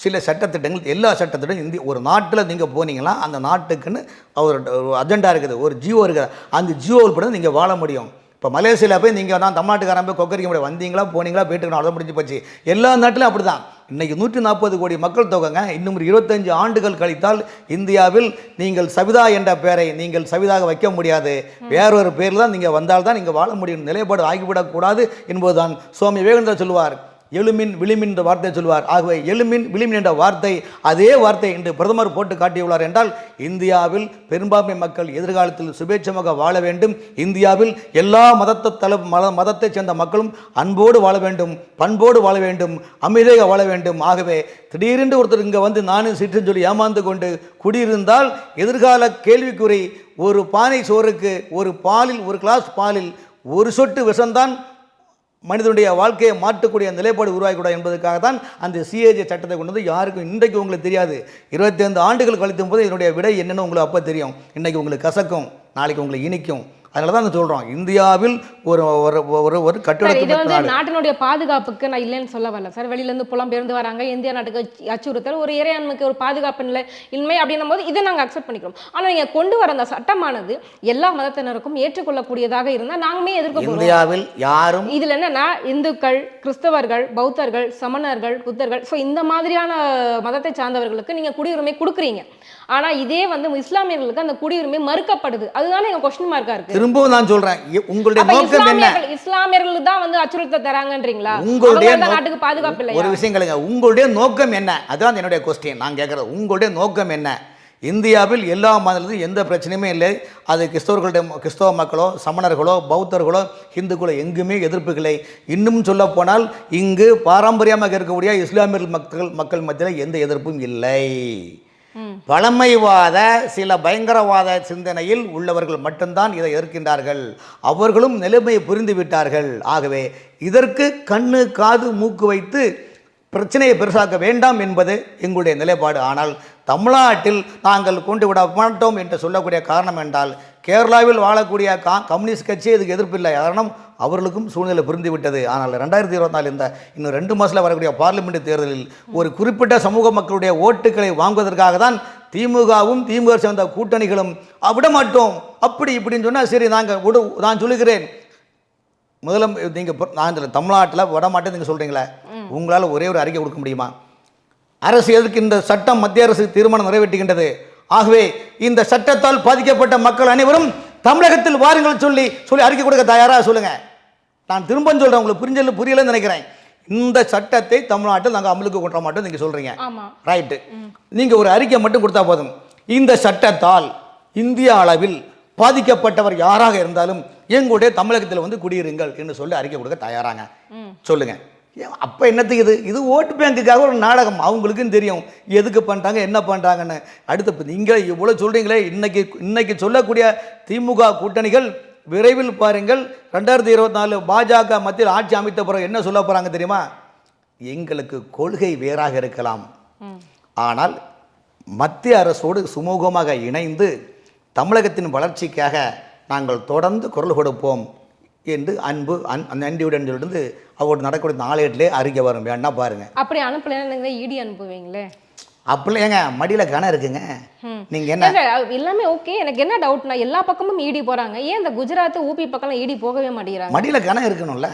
சில சட்டத்திட்டங்கள், எல்லா சட்டத்திட்டம் ஒரு நாட்டில் நீங்க போனீங்கன்னா அந்த நாட்டுக்குன்னு ஒரு அஜெண்டா இருக்குது, ஒரு ஜியோ இருக்குது. அந்த ஜியோவில் கூட நீங்க வாழ முடியும். இப்போ மலேசியாவில் போய் நீங்கள் தான் தமிழ்நாட்டுக்காரன் போய் கொக்கரிக்க முடியாது, வந்தீங்களா போனீங்களா போயிட்டு அவ்வளோ முடிஞ்சு போச்சு. எல்லா நாட்டிலும் அப்படி தான். இன்றைக்கி 140 கோடி மக்கள் தொகைங்க. இன்னும் 25 ஆண்டுகள் கழித்தால் இந்தியாவில் நீங்கள் சவிதா என்ற பெயரை நீங்கள் சவிதாக வைக்க முடியாது, வேறொரு பேரில் தான் நீங்கள் வந்தால்தான் நீங்கள் வாழ முடியும். நிலைப்பாடு ஆகிவிடக்கூடாது என்பதுதான் சுவாமி விவேகானந்தர் சொல்லுவார். எழுமின் விளிமின் என்ற வார்த்தை சொல்வார். ஆகவே எழுமின் விளிமின் என்ற வார்த்தை, அதே வார்த்தை இன்று பிரதமர் போட்டு காட்டியுள்ளார். என்றால் இந்தியாவில் பெரும்பான்மை மக்கள் எதிர்காலத்தில் சுபேட்சமாக வாழ வேண்டும். இந்தியாவில் எல்லா மதத்தை சேர்ந்த மக்களும் அன்போடு வாழ வேண்டும், பண்போடு வாழ வேண்டும், அமைதியாக வாழ வேண்டும். ஆகவே திடீரென்று ஒருத்தர் இங்கே வந்து நானும் சிட்டுன்னு சொல்லி ஏமாந்து கொண்டு குடியிருந்தால் எதிர்கால கேள்விக்குறி. ஒரு பானை சோறுக்கு ஒரு கிளாஸ் பாலில் ஒரு சொட்டு விஷம்தான் மனிதனுடைய வாழ்க்கையை மாற்றக்கூடிய நிலைப்பாடு உருவாக்கக்கூடாது என்பதற்காக தான் அந்த சிஏஜே சட்டத்தை கொண்டு வந்து யாருக்கும் இன்றைக்கு உங்களுக்கு தெரியாது. 25 ஆண்டுகள் கழித்தும் போது இதனுடைய விடை என்னென்னு உங்களுக்கு அப்போ தெரியும். இன்றைக்கி உங்களுக்கு கசக்கும், நாளைக்கு உங்களுக்கு இனிக்கும். அதனால தான் சொல்கிறோம், இந்தியாவில் ஒரு ஒரு ஒரு கட்டடத்தை இது வந்து நாட்டினுடைய பாதுகாப்புக்கு நான் இல்லைன்னு சொல்ல வரல சார். வெளியிலேருந்து புலம்பெயர்ந்து வராங்க, இந்தியா நாட்டுக்கு அச்சுறுத்தல், ஒரு இறையாண்மைக்கு ஒரு பாதுகாப்பு நிலை இன்மை அப்படின்னும் போது இதை நாங்கள் அக்செப்ட் பண்ணிக்கிறோம். ஆனால் நீங்கள் கொண்டு வர அந்த சட்டமானது எல்லா மதத்தினருக்கும் ஏற்றுக்கொள்ளக்கூடியதாக இருந்தால் நாங்களுமே எதிர்க்க இந்தியாவில் யாரும் இதில் என்னன்னா இந்துக்கள், கிறிஸ்தவர்கள், பௌத்தர்கள், சமணர்கள், புத்தர்கள், ஸோ இந்த மாதிரியான மதத்தை சார்ந்தவர்களுக்கு நீங்கள் குடியுரிமை கொடுக்குறீங்க. ஆனால் இதே வந்து இஸ்லாமியர்களுக்கு அந்த குடியுரிமை மறுக்கப்படுது. அதுதான் எங்கள் கொஸ்டின் மார்க்காக இருக்குது. திரும்பவும் நான் சொல்றேன், உங்களுடைய நோக்கம் என்ன? இஸ்லாமியர்களுக்கு தான் வந்து அச்சுறுத்தல் தராங்கன்றீங்களா? உங்களுடைய நாட்டுக்கு பாதுகாப்பு இல்லை. ஒரு விஷயம் கேளுங்க, உங்களுடைய நோக்கம் என்ன? அதான் என்னுடைய கொஸ்டின். நான் கேட்கறது உங்களுடைய நோக்கம் என்ன? இந்தியாவில் எல்லா மதத்திலும் எந்த பிரச்சனையுமே இல்லை. அது கிறிஸ்தவ மக்களோ, சமணர்களோ, பௌத்தர்களோ, ஹிந்துக்களோ எங்குமே எதிர்ப்புகளை. இன்னும் சொல்ல போனால் இங்கு பாரம்பரியமாக இருக்கக்கூடிய இஸ்லாமிய மக்கள் மத்தியில் எந்த எதிர்ப்பும் இல்லை. பழமைவாத சில பயங்கரவாத சிந்தனையில் உள்ளவர்கள் மட்டும்தான் இதை எதிர்க்கின்றார்கள். அவர்களும் நிலைமையை புரிந்து விட்டார்கள். ஆகவே இதற்கு கண்ணு காது மூக்கு வைத்து பிரச்சனையை பெருசாக்க வேண்டாம் என்பது எங்களுடைய நிலைப்பாடு. ஆனால் தமிழ்நாட்டில் நாங்கள் கொண்டு விட மாட்டோம் என்று சொல்லக்கூடிய காரணம் என்றால், கேரளாவில் வாழக்கூடிய கம்யூனிஸ்ட் கட்சி இதுக்கு எதிர்ப்பில்லை. காரணம் அவர்களுக்கும் சூழ்நிலை புரிந்து விட்டது. ஆனால் 2024 இந்த இன்னும் 2 மாதத்தில் வரக்கூடிய பார்லிமெண்ட் தேர்தலில் ஒரு குறிப்பிட்ட சமூக மக்களுடைய ஓட்டுக்களை வாங்குவதற்காக தான் திமுகவும் திமுக சேர்ந்த கூட்டணிகளும் விட மாட்டோம் அப்படி இப்படின்னு சொன்னால் சரி நான் சொல்லுகிறேன். முதல்ல நீங்கள் நான் தமிழ்நாட்டில் விட மாட்டேன்னு நீங்கள் சொல்கிறீங்களே, உங்களால் ஒரே ஒரு அறிக்கை கொடுக்க முடியுமா? அரசு எதற்கு இந்த சட்டம் மத்திய அரசு தீர்மானம் நிறைவேற்றுகின்றது. ஆகவே இந்த சட்டத்தால் பாதிக்கப்பட்ட மக்கள் அனைவரும் தமிழகத்தில் வாருங்கள் சொல்லி அறிக்கை கொடுக்க தயாராக சொல்லுங்க. நான் திரும்ப சொல்றேன், உங்களுக்கு புரியலன்னு நினைக்கிறேன். இந்த சட்டத்தை தமிழ்நாட்டில் நாங்கள் அமலுக்கு கொண்டு வர மாட்டோம் நீங்க சொல்றீங்க, ரைட்டு. நீங்க ஒரு அறிக்கை மட்டும் கொடுத்தா போதும். இந்த சட்டத்தால் இந்திய அளவில் பாதிக்கப்பட்டவர் யாராக இருந்தாலும் எங்களுடைய தமிழகத்தில் வந்து குடியிருங்கள் என்று சொல்லி அறிக்கை கொடுக்க தயாராங்க சொல்லுங்க. அப்போ என்னத்துக்கு இது ஓட்டு பேங்குக்காக ஒரு நாடகம். அவங்களுக்கும் தெரியும் எதுக்கு பண்ணுறாங்க என்ன பண்ணுறாங்கன்னு. அடுத்து நீங்கள் இவ்வளோ சொல்கிறீங்களே, இன்னைக்கு சொல்லக்கூடிய திமுக கூட்டணிகள் விரைவில் பாருங்கள் 2024 பாஜக மத்தியில் ஆட்சி அமைத்த பிறகு என்ன சொல்ல போகிறாங்க தெரியுமா? எங்களுக்கு கொள்கை வேறாக இருக்கலாம், ஆனால் மத்திய அரசோடு சுமூகமாக இணைந்து தமிழகத்தின் வளர்ச்சிக்காக நாங்கள் தொடர்ந்து குரல் கொடுப்போம் என்று நன்றியுடன் சொல்லிட்டு அவரோட நடக்கூடிய நாளேட்டிலே அறிக்கை வரும். வேணா பாருங்க. அப்படி அனுப்பல இடி அனுப்புவீங்களே? அப்படி ஏங்க மடியில் கணம் இருக்குங்க. நீங்க என்ன எல்லாமே ஓகே. எனக்கு என்ன டவுட்னா எல்லா பக்கமும் ஈடி போறாங்க, ஏன் இந்த குஜராத் ஊபி பக்கம்லாம் ஈடி போகவே மாட்டேங்கிறாங்க? மடியில் கணம் இருக்கணும்ல.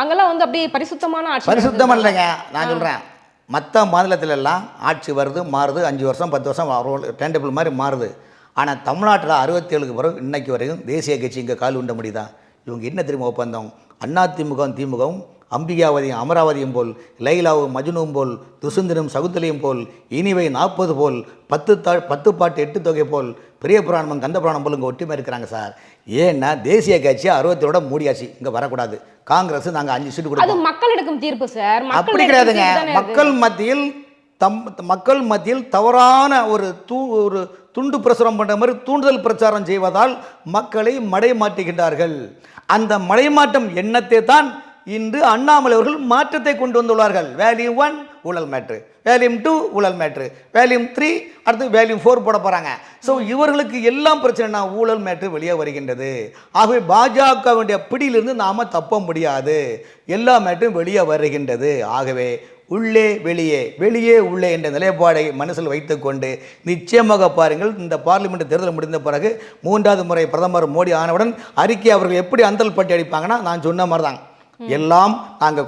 அங்கெல்லாம் வந்து அப்படியே பரிசுத்தமான ஆட்சி. பரிசுத்தம் இல்லைங்க, நான் சொல்றேன். மற்ற மாநிலத்தில எல்லாம் ஆட்சி வருது மாறுது, 5 வருஷம் 10 வருஷம் டைம் டேபிள் மாதிரி மாறுது. ஆனால் தமிழ்நாட்டில் 67க்கு பிறகு இன்னைக்கு வரைக்கும் தேசிய கட்சி இங்கே கால் உண்ட முடியுதா? இவங்க என்ன தெரியுமா ஒப்பந்தம்? அதிமுகவும் திமுகவும் அம்பிகாவதியும் அமராவதியும் போல், லைலாவும் மஜ்னுவும் போல், துசுந்தரும் சகுந்தலையும் போல், இனிவை 40 போல், 10 பாட்டு 8 தொகை போல், பெரிய புராணம் கந்த புராணம் போல் இங்கே ஒற்றுமை இருக்கிறாங்க சார். ஏன்னா தேசிய கட்சி 67ஓட மூடியாச்சு, இங்கே வரக்கூடாது. காங்கிரஸ் நாங்கள் 5 சீட்டு கொடுப்போம். மக்கள் எடுக்கும் தீர்ப்பு சார். அப்படி கிடையாதுங்க. மக்கள் மத்தியில் தவறான ஒரு துண்டு பிரசுரம் பண்ணுற மாதிரி தூண்டுதல் பிரச்சாரம் செய்வதால் மக்களை மடைமாற்றுகின்றார்கள். அந்த மடைமாற்றம் எண்ணத்தை தான் இன்று அண்ணாமலை அவர்கள் மாற்றத்தை கொண்டு வந்துள்ளார்கள். வேல்யூம் 1 ஊழல் மேட்ரு, வேல்யூம் 2 ஊழல் மேட்ரு, வேல்யூம் 3 அடுத்து வேல்யூம் 4 போட போகிறாங்க. ஸோ இவர்களுக்கு எல்லாம் பிரச்சனைனா ஊழல் மேட்ரு வெளியே வருகின்றது. ஆகவே பாஜகவுடைய பிடியிலிருந்து நாம் தப்ப முடியாது, எல்லா மேட்ரும் வெளியே வருகின்றது. ஆகவே உள்ளே வெளியே வெளியே உள்ளே என்ற நிலைப்பாடை மனசில் வைத்துக்கொண்டு நிச்சயமாக பாருங்கள், இந்த பார்லிமெண்ட் தேர்தல் முடிந்த பிறகு 3வது முறை பிரதமர் மோடி ஆனவுடன் அறிக்கை அவர்கள் எப்படி அந்தல் பட்டி அடிப்பாங்கன்னா நான் சொன்ன மாதிரி தான். எல்லாம் நாங்கள்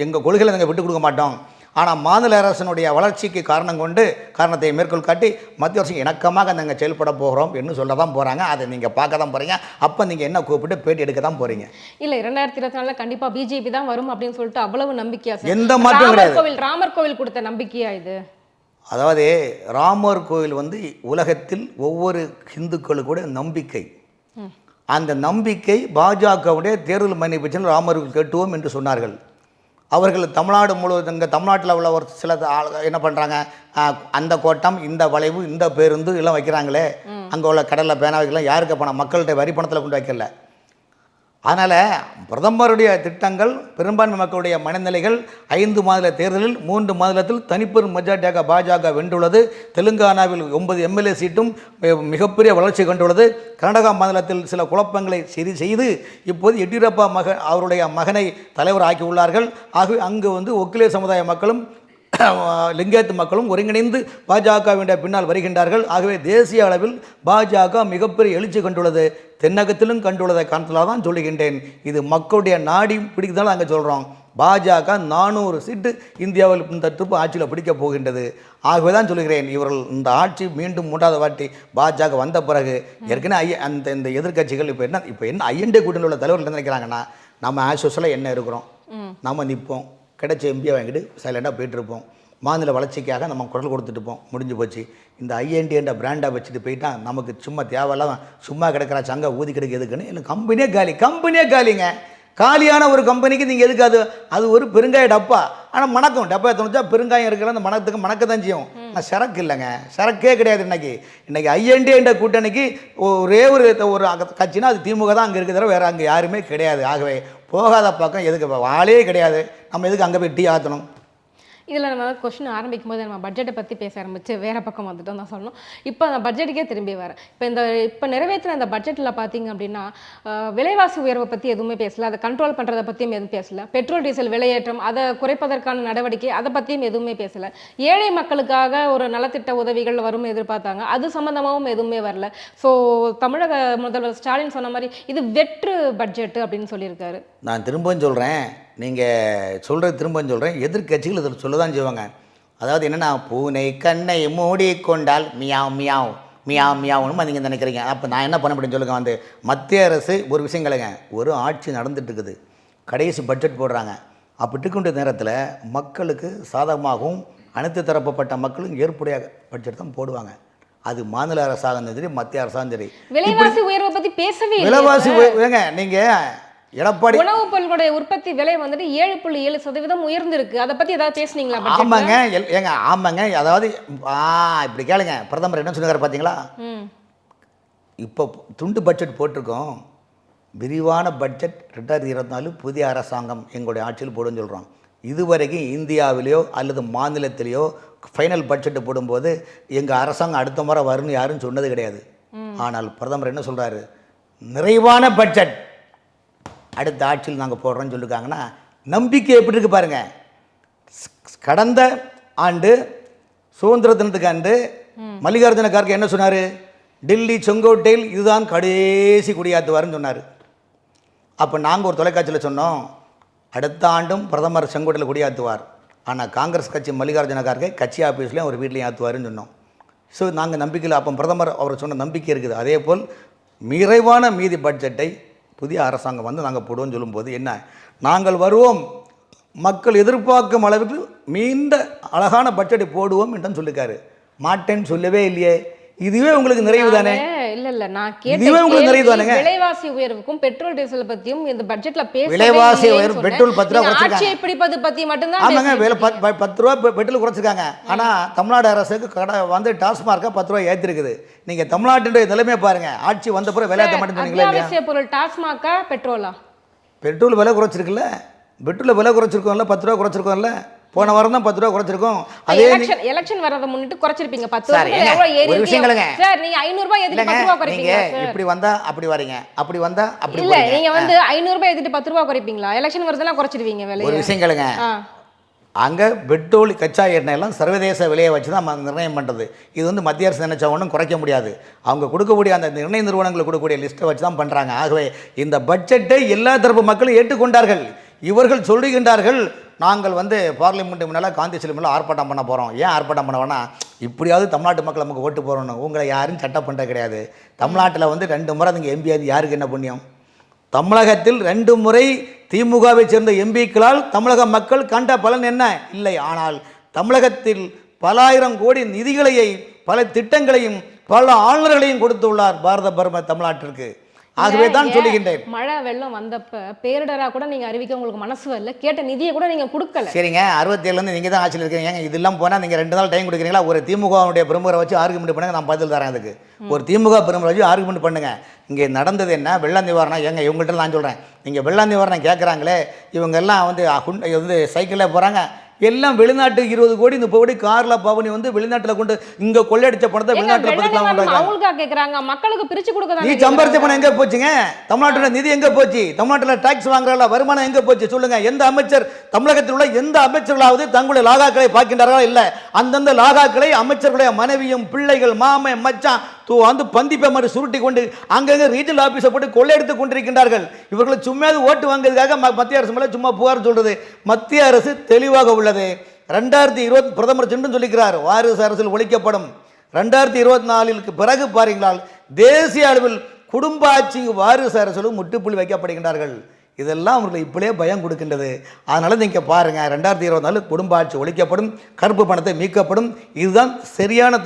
எங்கள் கொள்கையில் நாங்கள் விட்டு கொடுக்க மாட்டோம். ஆனால் மாநில அரசனுடைய வளர்ச்சிக்கு காரணத்தை மேற்கோள் காட்டி மத்திய அரசு இணக்கமாக நாங்கள் செயல்பட போகிறோம் என்று சொல்ல தான் போகிறாங்க. அதை நீங்கள் பார்க்க தான் போகிறீங்க. அப்போ நீங்கள் என்ன கூப்பிட்டு பேட்டி எடுக்க தான் போகிறீங்க. இல்லை 2024 கண்டிப்பாக பிஜேபி தான் வரும் அப்படின்னு சொல்லிட்டு அவ்வளவு நம்பிக்கையா? எந்த மாற்றம் கிடையாது. ராமர் கோவில் கொடுத்த நம்பிக்கையா இது? அதாவது ராமர் கோவில் வந்து உலகத்தில் ஒவ்வொரு ஹிந்துக்களுக்கு கூட நம்பிக்கை. அந்த நம்பிக்கை பாஜகவுடைய தேர்தல் மன்னிப்பு ராமர்கள் கேட்டுவோம் என்று சொன்னார்கள். அவர்கள் தமிழ்நாடு முழுவதும் இங்கே தமிழ்நாட்டில் உள்ள ஒரு சில என்ன பண்ணுறாங்க, அந்த கோட்டம் இந்த வளைவு இந்த பேருந்து எல்லாம் வைக்கிறாங்களே, அங்கே உள்ள கடலில் பேனா வைக்கலாம், யாருக்கு பணம்? மக்கள்கிட்ட வரி பணத்தில் கொண்டு வைக்கல. அதனால் பிரதமருடைய திட்டங்கள் பெரும்பான்மை மக்களுடைய மனநிலைகள் 5 மாநில தேர்தலில் 3 மாநிலத்தில் தனிப்பெரும் மெஜாரிட்டியாக பாஜக வென்றுள்ளது. தெலுங்கானாவில் 9 எம்எல்ஏ சீட்டும் மிகப்பெரிய வளர்ச்சி கண்டுள்ளது. கர்நாடகா மாநிலத்தில் சில குழப்பங்களை சரி செய்து இப்போது எடியூரப்பா அவருடைய மகனை தலைவர் ஆக்கியுள்ளார்கள். ஆகவே அங்கு வந்து ஒக்கிலே சமுதாய மக்களும் லிங்காயத்து மக்களும் ஒருங்கிணைந்து பாஜகவினுடைய பின்னால் வருகின்றார்கள். ஆகவே தேசிய அளவில் பாஜக மிகப்பெரிய எழுச்சி கண்டுள்ளது, தென்னகத்திலும் கண்டுள்ளதை காரணத்தில் தான் சொல்லுகின்றேன். இது மக்களுடைய நாடி பிடிக்கிறதால அங்கே சொல்கிறோம். பாஜக 400 சீட்டு இந்தியாவில் இந்த ட்ரிப்பு ஆட்சியில் பிடிக்கப் போகின்றது. ஆகவே தான் சொல்லுகிறேன், இவர்கள் இந்த ஆட்சி மீண்டும் 3வது வாட்டி பாஜக வந்த பிறகு ஏற்கனவே இந்த எதிர்கட்சிகள் இப்போ என்ன ஐஎன்டி கூட்டணியில் உள்ள தலைவர்கள் என்ன நினைக்கிறாங்கன்னா, நம்ம ஆஸ்வஸில் என்ன இருக்கிறோம், நம்ம நிற்போம், கிடைச்ச எம்பியை வாங்கிட்டு சைலண்டாக போயிட்டுருப்போம், மாநில வளர்ச்சிக்காக நம்ம குரல் கொடுத்துட்டுப்போம், முடிஞ்சு போச்சு. இந்த ஐஎன்டி என்ற பிராண்டை வச்சுட்டு போயிட்டா நமக்கு சும்மா தேவையில்லாம சும்மா கிடக்கிற சங்க ஊதி கிடைக்க எதுக்குன்னு இல்லை, கம்பெனியே காலிங்க. காலியான ஒரு கம்பெனிக்கு நீங்கள் எதுக்கு? அது ஒரு பெருங்காய டப்பா. ஆனால் மணக்கும் டப்பா தோணுச்சா பெருங்காயம் இருக்கிற அந்த மணத்துக்கு மணக்க தான் செய்யும். ஆனால் சரக்கு இல்லைங்க, சரக்கே கிடையாது. இன்னைக்கு ஐஎன்டி என்ற கூட்டணிக்கு ஒரே ஒரு கட்சினா அது திமுக தான் அங்கே இருக்கிற, வேறு அங்கே யாருமே கிடையாது. ஆகவே போகாத பக்கம் எதுக்கு? வாழே கிடையாது. நம்ம எதுக்கு அங்கே போய் டீ ஆற்றணும்? இதில் நம்ம கொஸ்டின் ஆரம்பிக்கும் போது நம்ம பட்ஜெட்டை பற்றி பேச ஆரம்பித்து வேறு பக்கம் வந்துட்டோம் தான் சொல்லணும். இப்போ அந்த பட்ஜெட்டுக்கே திரும்பி வரேன். இப்போ நிறைவேற்றின அந்த பட்ஜெட்டில் பார்த்தீங்க அப்படின்னா விலைவாசி உயர்வை பற்றி எதுவுமே பேசலை, அதை கண்ட்ரோல் பண்ணுறதை பற்றியும் எதுவும் பேசலை. பெட்ரோல் டீசல் விலையேற்றம் அதை குறைப்பதற்கான நடவடிக்கை அதை பற்றியும் எதுவுமே பேசலை. ஏழை மக்களுக்காக ஒரு நலத்திட்ட உதவிகள் வரும்னு எதிர்பார்த்தாங்க, அது சம்மந்தமாகவும் எதுவுமே வரல. ஸோ தமிழக முதல்வர் ஸ்டாலின் சொன்ன மாதிரி இது வெற்று பட்ஜெட்டு அப்படின்னு சொல்லியிருக்காரு. நான் திரும்பவும் சொல்கிறேன், நீங்கள் சொல்கிறது திரும்பவும் சொல்கிறேன், எதிர்கட்சிகள் இதில் சொல்ல தான் செய்வாங்க. அதாவது என்னென்னா பூனை கண்ணை மூடிக்கொண்டால் மியாவ் மியாவ் மியாவ் மியாவுன்னு நீங்கள் நினைக்கிறீங்க. அப்போ நான் என்ன பண்ண முடியும்னு சொல்லுங்க. வந்து மத்திய அரசு ஒரு விஷயம் கேளுங்க, ஒரு ஆட்சி நடந்துட்டு இருக்குது, கடைசி பட்ஜெட் போடுறாங்க. அப்படி இருக்கின்ற நேரத்தில் மக்களுக்கு சாதகமாகவும் அனைத்து தரப்பட்ட மக்களும் ஏற்புடைய பட்ஜெட் தான் போடுவாங்க. அது மாநில அரசாங்கம் சரி, மத்திய அரசாங்கம் சரி. விலைவாசி உயர்வை பற்றி பேசவே இல்லை. விலைவாசி ஏங்க நீங்கள் எடப்பாடி உணவுப் பொருட்களுடைய உற்பத்தி விலை வந்துட்டு 7.7% உயர்ந்திருக்கு. அதை பற்றி ஏதாவது பேசுனீங்களா? ஆமாங்க ஏங்க ஆமாங்க. அதாவது இப்படி கேளுங்க, பிரதமர் என்ன சொன்னார் பார்த்தீங்களா? இப்போ துண்டு பட்ஜெட் போட்டிருக்கோம், விரிவான பட்ஜெட் 2024 புதிய அரசாங்கம் எங்களுடைய ஆட்சியில் போடுன்னு சொல்கிறோம். இதுவரைக்கும் இந்தியாவிலேயோ அல்லது மாநிலத்திலேயோ ஃபைனல் பட்ஜெட்டு போடும்போது எங்கள் அரசாங்கம் அடுத்த முறை வரும்னு யாரும் சொன்னது கிடையாது. ஆனால் பிரதமர் என்ன சொல்கிறாரு, நிறைவான பட்ஜெட் அடுத்த ஆட்சியில் நாங்கள் போடுறோன்னு சொல்லியிருக்காங்கன்னா நம்பிக்கை எப்படி இருக்குது பாருங்கள். கடந்த ஆண்டு சுதந்திர தினத்துக்கு ஆண்டு மல்லிகார்ஜுன கார்கே என்ன சொன்னார், டெல்லி செங்கோட்டையில் இதுதான் கடைசி குடியாத்துவார்னு சொன்னார். அப்போ நாங்கள் ஒரு தொலைக்காட்சியில் சொன்னோம், அடுத்த ஆண்டும் பிரதமர் செங்கோட்டையில் குடியாத்துவார். ஆனால் காங்கிரஸ் கட்சி மல்லிகார்ஜுன கார்கே கட்சி ஆஃபீஸ்லேயும் அவர் வீட்லேயும் ஆற்றுவாருன்னு சொன்னோம். ஸோ நாங்கள் நம்பிக்கையில் அப்போ பிரதமர் அவர் சொன்ன நம்பிக்கை இருக்குது. அதே போல் நிறைவான மீதி பட்ஜெட்டை புதிய அரசாங்கம் வந்து நாங்கள் போடுவோம்னு சொல்லும்போது என்ன, நாங்கள் வருவோம், மக்கள் எதிர்பார்க்கும் அளவுக்கு மீண்ட அழகான பட்ஜெட்டை போடுவோம் என்று சொல்லியிருக்காரு. மாட்டேன்னு சொல்லவே இல்லையே. இதுவே உங்களுக்கு நிறைவு தானே? இல்ல நான் இதுவே உங்களுக்கு நிறைவு தானேங்க. விலைவாசி உயர்வுக்கும் பெட்ரோல் டீசல் பத்தியும் இந்த பட்ஜெட்ல பேச விலைவாசி உயர்வு பெட்ரோல் 10 ரூபாய் குறைச்சிருக்காங்க. ஆட்சி பிடிப்பது பத்தி மட்டும் தான். ஆமாங்க, 10 ரூபாய் பெட்ரோல் குறைச்சிருக்காங்க. ஆனா தமிழ்நாடு அரசுக்கு கடை வந்து டாஸ்மார்க்கா 10 ரூபாய் ஏற்றிருக்குது. நீங்க தமிழ்நாட்டுடைய நிலைமையை பாருங்க. ஆட்சி வந்த பிறகு விலை ஏற்ற மாட்டேன்னு சொன்னீங்களா? அத்தியாவசிய பொருள் டாஸ்மார்க்கா பெட்ரோலா? பெட்ரோல் விலை குறைச்சிருக்குல்ல, பெட்ரோல் விலை குறைச்சிருக்கோம்ல, 10 ரூபாய் குறைச்சிருக்கோம்ல. போன வாரம் தான் 10 ரூபாய் குறைச்சிருக்கோம். அதே எலெக்ஷன் வரத முன்னிட்டு குறைச்சிருப்பீங்க. 10 ரூபாய் எவ்வளவு ஏறி இருக்கு சார்? நீங்க 500 ரூபாய் ஏத்திட்டு 10 ரூபாய் குறைப்பீங்க சார்? இப்படி வந்தா அப்படி வரீங்க, அப்படி வந்தா அப்படி இல்ல. நீங்க வந்து 500 ரூபாய் ஏத்திட்டு 10 ரூபாய் குறைப்பீங்களா? எலெக்ஷன் வரதெல்லாம் குறைச்சிடுவீங்க விலை. ஒரு விஷயம் கேளுங்க, அங்க பெட்ரோல் கச்சா எண்ணெய் எல்லாம் சர்வதேச விலையை வச்சு தான் நிர்ணயம் பண்ணுறது. இது வந்து மத்திய அரசு நினைச்சா ஒன்றும் குறைக்க முடியாது. அவங்க கொடுக்கக்கூடிய அந்த நிர்ணய நிறுவனங்களுக்கு கொடுக்கக்கூடிய லிஸ்ட்டை வச்சு தான் பண்ணுறாங்க. ஆகவே இந்த பட்ஜெட்டை எல்லா தரப்பு மக்களும் ஏற்றுக்கொண்டார்கள். இவர்கள் சொல்லுகின்றார்கள், நாங்கள் வந்து பார்லிமெண்ட் முன்னால் காந்தி சிலை முன்னால் ஆர்ப்பாட்டம் பண்ண போகிறோம். ஏன் ஆர்ப்பாட்டம் பண்ண வேணா, இப்படியாவது தமிழ்நாட்டு மக்கள் நமக்கு ஓட்டு போகிறோன்னு. உங்களை யாரும் சட்டம் பண்ணுறது கிடையாது. தமிழ்நாட்டில் வந்து 2 முறை நீங்கள் எம்பி ஆகுது, யாருக்கு என்ன புண்ணியம்? தமிழகத்தில் 2 முறை திமுகவை சேர்ந்த எம்பிக்களால் தமிழக மக்கள் கண்ட பலன் என்ன? இல்லை. ஆனால் தமிழகத்தில் பல ஆயிரம் கோடி நிதிகளையும் பல திட்டங்களையும் பல ஆளுநர்களையும் கொடுத்துள்ளார் பாரத பிரதமர் தமிழ்நாட்டிற்கு. ஆகவே தான் சொல்லுகின்றேன், மழை வெள்ளம் வந்தப்ப பேரிடரா கூட நீங்க அறிவிக்க உங்களுக்கு மனசு வரல, கேட்ட நிதியை கூட நீங்க கொடுக்கல. சரிங்க, 67 நீங்க தான் ஆட்சியில் இருக்கீங்க. இதெல்லாம் போனால் நீங்கள் 2 நாள் டைம் கொடுக்குறீங்களா? ஒரு திமுகவுடைய பிரமுகரை வச்சு ஆர்குமெண்ட் பண்ணுங்க, நான் பதில் தரேன். அதுக்கு ஒரு திமுக பிரமுகரை வச்சு ஆர்குமெண்ட் பண்ணுங்க. இங்கே நடந்தது என்ன? வெள்ள நிவாரணம். ஏங்க இவங்கள்ட்ட நான் சொல்கிறேன், நீங்கள் வெள்ள நிவாரணம் கேட்குறாங்களே, இவங்க எல்லாம் வந்து சைக்கிளில் போகிறாங்க, எல்லாம் வெளிநாட்டு 20 கோடி 30 கோடி கார்ல பவனி வந்து வெளிநாட்டில் கொண்டு இங்கே கொள்ளையடிச்ச பணத்தை வெளிநாட்டில் கேட்குறாங்க. மக்களுக்கு பிரிச்சு கொடுக்க நீ சம்பாரிச்ச பணம் எங்கே போச்சுங்க? தமிழ்நாட்டில் நிதி எங்கே போச்சு? தமிழ்நாட்டில் டாக்ஸ் வாங்குறாங்களா? வருமானம் எங்கே போச்சு சொல்லுங்க? எந்த அமைச்சர், தமிழகத்தில் உள்ள எந்த அமைச்சர்களாவது தங்களுடைய லாகாக்களை பார்க்கின்றார்களா? இல்லை. அந்தந்த லாகாக்களை அமைச்சர்களுடைய மனைவியும் பிள்ளைகள் மாமன் மச்சான் வந்து பந்திப்பை மாதிரி சுருட்டி கொண்டு அங்கங்கே ரீஜனல் ஆஃபீஸை போட்டு கொள்ளையடித்து கொண்டிருக்கின்றார்கள். இவர்களை சும்மா ஓட்டு வாங்குறதுக்காக மத்திய அரசு மேலே சும்மா புகார் சொல்றது. மத்திய அரசு தெளிவாக உள்ளது. 2020 பிரதமர் சென்று சொல்லிக்கிறார், வாரிசு அரசியல் ஒழிக்கப்படும். 2024 பிறகு பாருங்களால் தேசிய அளவில் குடும்ப ஆட்சி வாரிசு அரசியலும் முற்றுப்புள்ளி வைக்கப்படுகின்றார்கள். இதெல்லாம் அவர்கள் இப்படியே பயம் கொடுக்கின்றது. அதனால் நீங்கள் பாருங்கள், 2024 குடும்ப ஆட்சி ஒழிக்கப்படும், கருப்பு பணத்தை மீட்கப்படும். இதுதான் சரியான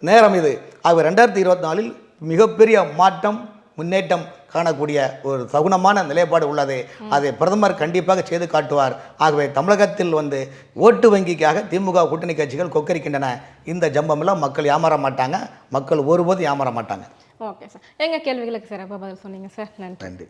நேரம் இது. ஆக 2024 மிகப்பெரிய மாற்றம் முன்னேற்றம் காணக்கூடிய ஒரு சகுனமான நிலைப்பாடு உள்ளது. அதை பிரதமர் கண்டிப்பாக செய்து காட்டுவார். ஆகவே தமிழகத்தில் வந்து ஓட்டு வங்கிக்காக திமுக கூட்டணி கட்சிகள் கொக்கரிக்கின்றன. இந்த ஜம்பமெல்லாம் மக்கள் ஏமாற மாட்டாங்க, மக்கள் ஒருபோதும் ஏமாற மாட்டாங்க. ஓகே சார், எங்கள் கேள்விகளுக்கு சிறப்பாக பதில் சொன்னீங்க சார். நன்றி.